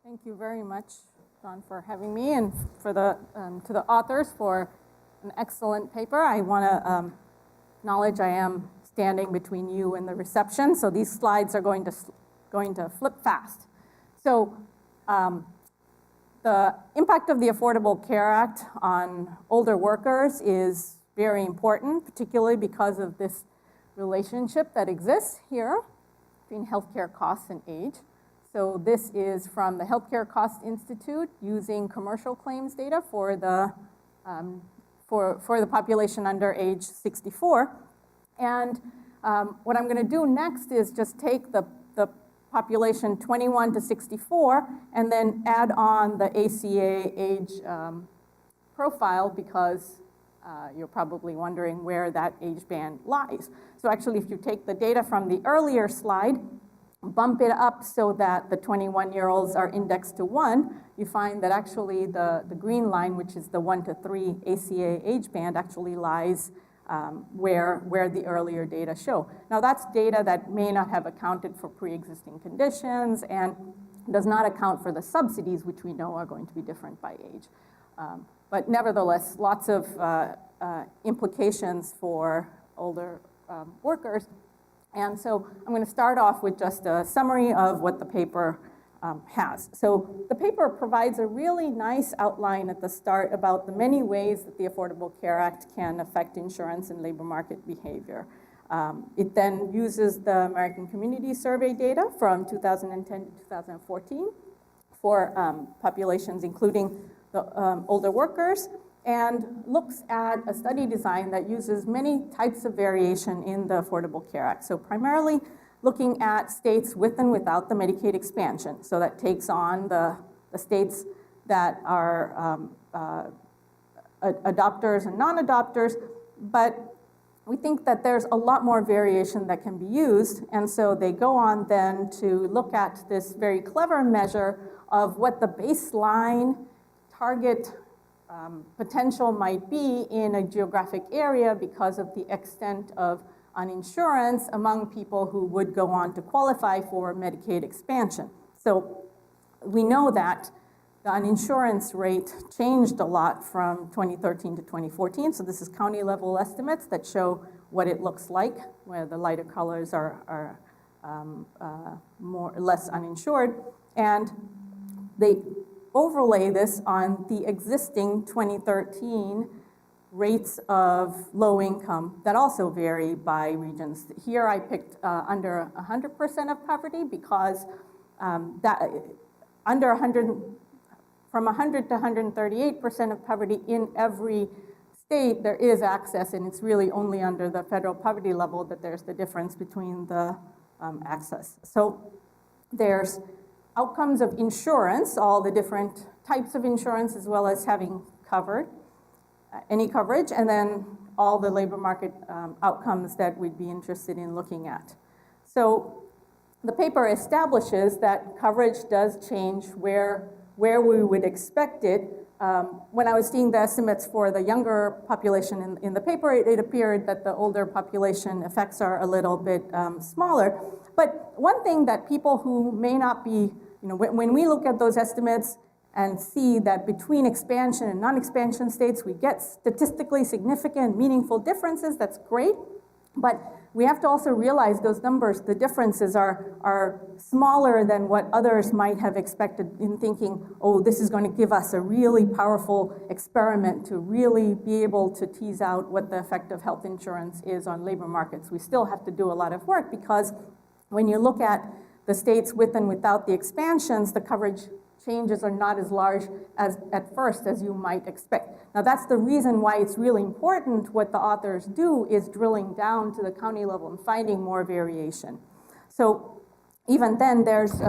Thank you very much, John, for having me, and for the to the authors for an excellent paper. I want to acknowledge I am standing between you and the reception, so these slides are going to flip fast. So the impact of the Affordable Care Act on older workers is very important, particularly because of this relationship that exists here between healthcare costs and age. So this is from the Healthcare Cost Institute using commercial claims data for the population under age 64. And what I'm going to do next is just take the population 21 to 64 and then add on the ACA age profile, because you're probably wondering where that age band lies. So actually, if you take the data from the earlier slide, bump it up so that the 21-year-olds are indexed to 1, you find that actually the green line, which is the 1 to 3 ACA age band, actually lies where the earlier data show. Now that's data that may not have accounted for pre-existing conditions and does not account for the subsidies, which we know are going to be different by age. But nevertheless, lots of implications for older workers. And so I'm going to start off with just a summary of what the paper has. So the paper provides a really nice outline at the start about the many ways that the Affordable Care Act can affect insurance and labor market behavior. It then uses the American Community Survey data from 2010 to 2014 for populations including the older workers, and looks at a study design that uses many types of variation in the Affordable Care Act. So primarily looking at states with and without the Medicaid expansion. So that takes on the states that are adopters and non-adopters, but we think that there's a lot more variation that can be used, and so they go on then to look at this very clever measure of what the baseline target potential might be in a geographic area because of the extent of uninsurance among people who would go on to qualify for Medicaid expansion. So we know that the uninsurance rate changed a lot from 2013 to 2014. So this is county level estimates that show what it looks like, where the lighter colors are less uninsured. And they overlay this on the existing 2013 rates of low income that also vary by regions. Here I picked under 100% of poverty because that under 100, from 100 to 138% of poverty in every state, there is access, and it's really only under the federal poverty level that there's the difference between the access. So there's outcomes of insurance, all the different types of insurance, as well as having covered any coverage, and then all the labor market outcomes that we'd be interested in looking at. So the paper establishes that coverage does change where we would expect it. When I was seeing the estimates for the younger population in the paper, it appeared that the older population effects are a little bit smaller. But one thing that people who may not be, when we look at those estimates and see that between expansion and non-expansion states, we get statistically significant, meaningful differences, that's great. But we have to also realize those numbers, the differences are smaller than what others might have expected in thinking, oh, this is going to give us a really powerful experiment to really be able to tease out what the effect of health insurance is on labor markets. We still have to do a lot of work, because when you look at the states with and without the expansions, the coverage changes are not as large as at first as you might expect. Now that's the reason why it's really important. What the authors do is drilling down to the county level and finding more variation. So even then, there's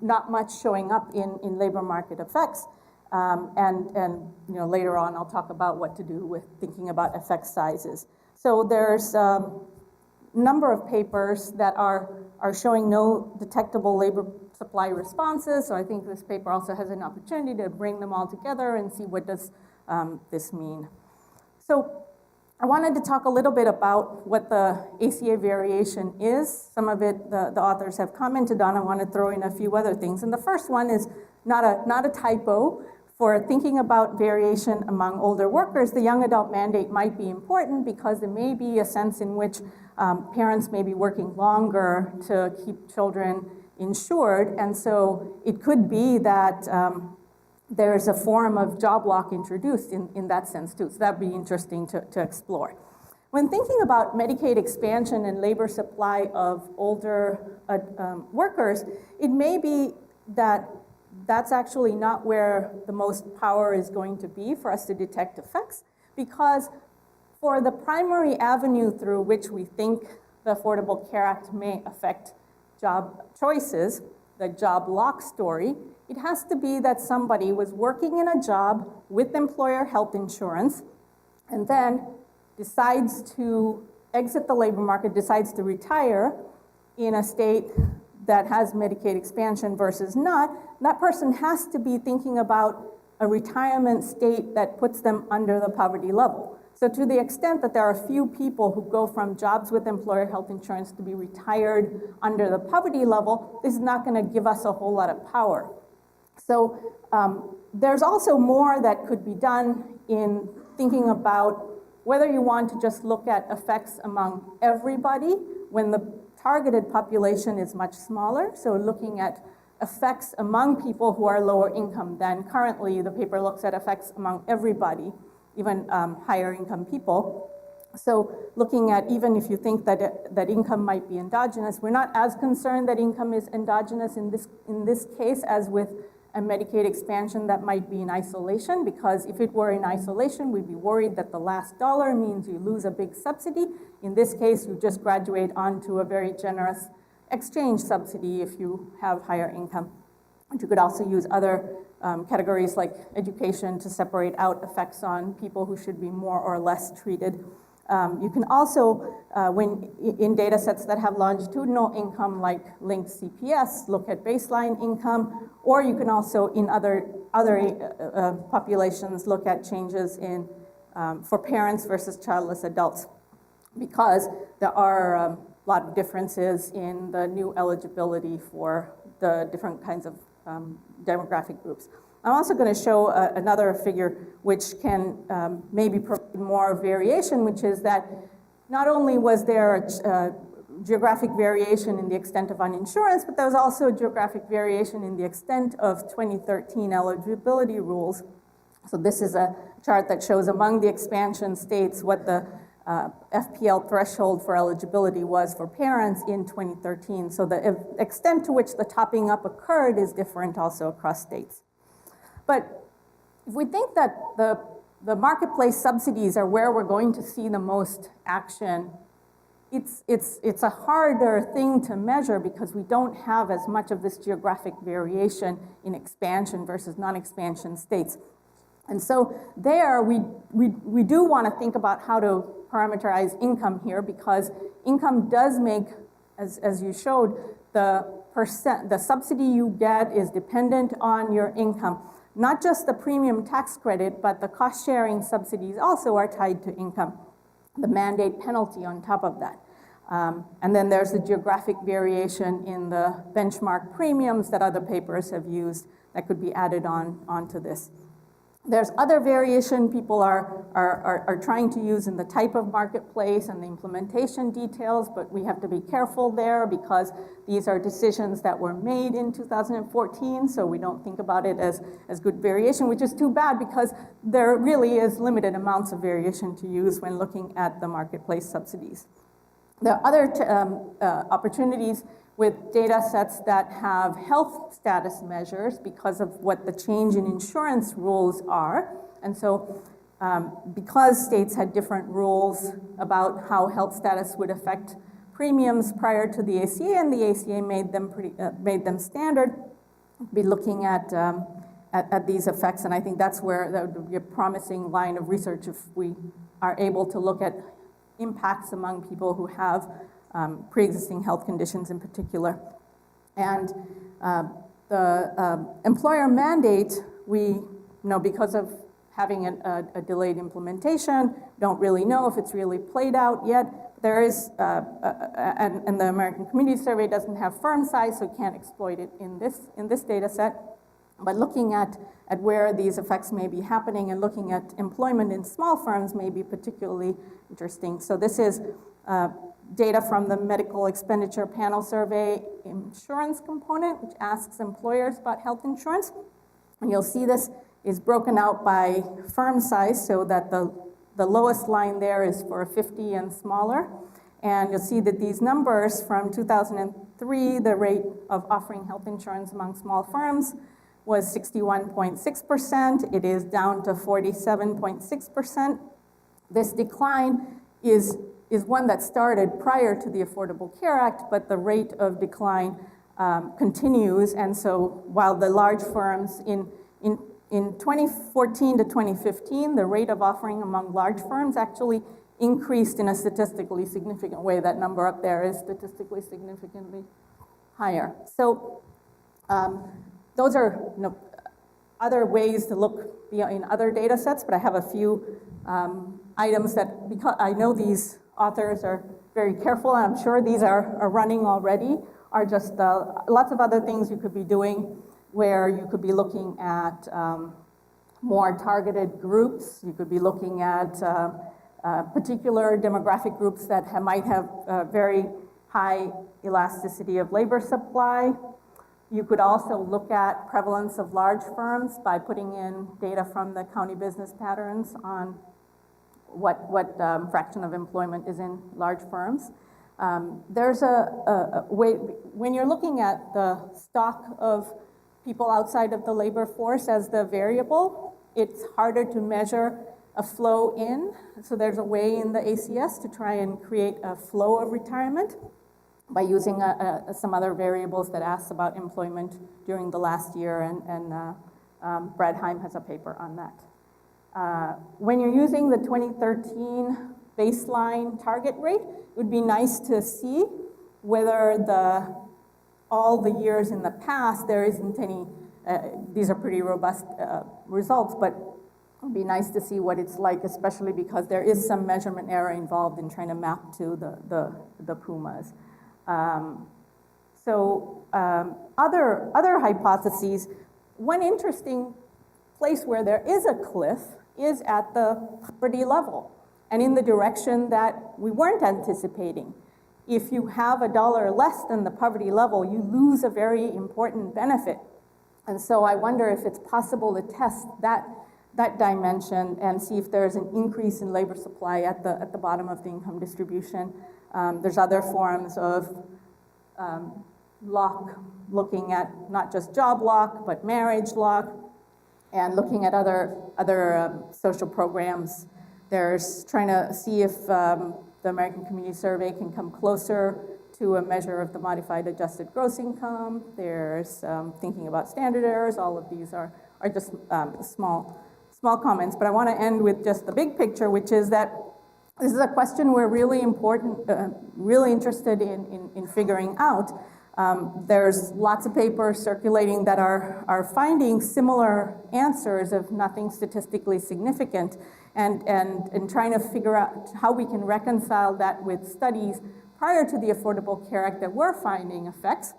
not much showing up in labor market effects. And later on, I'll talk about what to do with thinking about effect sizes. So there's number of papers that are showing no detectable labor supply responses. So I think this paper also has an opportunity to bring them all together and see what does this mean. So I wanted to talk a little bit about what the ACA variation is. Some of it the authors have commented on. I want to throw in a few other things. And the first one is not a typo. For thinking about variation among older workers, the young adult mandate might be important because there may be a sense in which parents may be working longer to keep children insured, and so it could be that there's a form of job lock introduced in that sense too. So that'd be interesting to explore. When thinking about Medicaid expansion and labor supply of older workers, it may be that that's actually not where the most power is going to be for us to detect effects, because for the primary avenue through which we think the Affordable Care Act may affect job choices, the job lock story, it has to be that somebody was working in a job with employer health insurance and then decides to exit the labor market, decides to retire in a state that has Medicaid expansion versus not. That person has to be thinking about a retirement state that puts them under the poverty level. So to the extent that there are a few people who go from jobs with employer health insurance to be retired under the poverty level, this is not going to give us a whole lot of power. So there's also more that could be done in thinking about whether you want to just look at effects among everybody when the targeted population is much smaller, so looking at effects among people who are lower income than currently. The paper looks at effects among everybody, even higher income people. So looking at, even if you think that income might be endogenous, we're not as concerned that income is endogenous in this case as with a Medicaid expansion that might be in isolation, because if it were in isolation, we'd be worried that the last dollar means you lose a big subsidy. In this case, you just graduate onto a very generous exchange subsidy if you have higher income. And you could also use other categories like education to separate out effects on people who should be more or less treated. You can also, when in data sets that have longitudinal income like linked CPS, look at baseline income, or you can also in other populations look at changes in for parents versus childless adults, because there are a lot of differences in the new eligibility for the different kinds of demographic groups. I'm also going to show another figure which can maybe provide more variation, which is that not only was there a geographic variation in the extent of uninsurance, but there was also geographic variation in the extent of 2013 eligibility rules. So this is a chart that shows among the expansion states what the FPL threshold for eligibility was for parents in 2013. So the extent to which the topping up occurred is different also across states. But if we think that the marketplace subsidies are where we're going to see the most action, it's a harder thing to measure because we don't have as much of this geographic variation in expansion versus non-expansion states. And so there, we do want to think about how to parameterize income here, because income does make, as you showed, the subsidy you get is dependent on your income. Not just the premium tax credit, but the cost-sharing subsidies also are tied to income. The mandate penalty on top of that. And then there's the geographic variation in the benchmark premiums that other papers have used that could be added onto this. There's other variation people are trying to use in the type of marketplace and the implementation details, but we have to be careful there because these are decisions that were made in 2014, so we don't think about it as good variation, which is too bad because there really is limited amounts of variation to use when looking at the marketplace subsidies. There are other opportunities with data sets that have health status measures because of what the change in insurance rules are. And so because states had different rules about how health status would affect premiums prior to the ACA, and the ACA made them standard, be looking at these effects. And I think that's where that would be a promising line of research if we are able to look at impacts among people who have pre-existing health conditions in particular. And the employer mandate, we know because of having a delayed implementation, don't really know if it's really played out yet. There is, and the American Community Survey doesn't have firm size, so can't exploit it in this data set. But looking at where these effects may be happening and looking at employment in small firms may be particularly interesting. So this is data from the Medical Expenditure Panel Survey insurance component, which asks employers about health insurance. And you'll see this is broken out by firm size, so that the lowest line there is for 50 and smaller. And you'll see that these numbers from 2003, the rate of offering health insurance among small firms was 61.6%. It is down to 47.6%. This decline is one that started prior to the Affordable Care Act, but the rate of decline continues. And so while the large firms in 2014 to 2015, the rate of offering among large firms actually increased in a statistically significant way. That number up there is statistically significantly higher. So those are other ways to look in other data sets, but I have a few items that, because I know these authors are very careful, and I'm sure these are running already, are just lots of other things you could be doing, where you could be looking at more targeted groups. You could be looking at particular demographic groups that might have very high elasticity of labor supply. You could also look at prevalence of large firms by putting in data from the county business patterns on what fraction of employment is in large firms. There's a way, when you're looking at the stock of people outside of the labor force as the variable, it's harder to measure a flow in. So there's a way in the ACS to try and create a flow of retirement by using some other variables that asks about employment during the last year, and Brad Heim has a paper on that. When you're using the 2013 baseline target rate, it would be nice to see whether all the years in the past, there isn't any, these are pretty robust results, but it would be nice to see what it's like, especially because there is some measurement error involved in trying to map to the PUMAs. Other hypotheses, one interesting place where there is a cliff is at the poverty level, and in the direction that we weren't anticipating. If you have $1 less than the poverty level, you lose a very important benefit. And so I wonder if it's possible to test that dimension and see if there's an increase in labor supply at the bottom of the income distribution. There's other forms of lock, looking at not just job lock, but marriage lock, and looking at other social programs. There's trying to see if the American Community Survey can come closer to a measure of the modified adjusted gross income. There's thinking about standard errors. All of these are just small comments, but I want to end with just the big picture, which is that this is a question we're really interested in figuring out. There's lots of papers circulating that are finding similar answers of nothing statistically significant, and trying to figure out how we can reconcile that with studies prior to the Affordable Care Act that were finding effects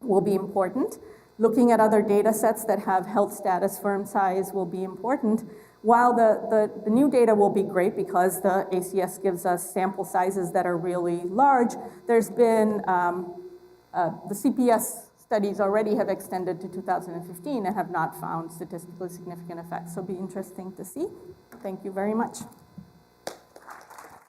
will be important. Looking at other data sets that have health status, firm size will be important, while the new data will be great because the ACS gives us sample sizes that are really large. There's been, the CPS studies already have extended to 2015 and have not found statistically significant effects, so it'll be interesting to see. Thank you very much.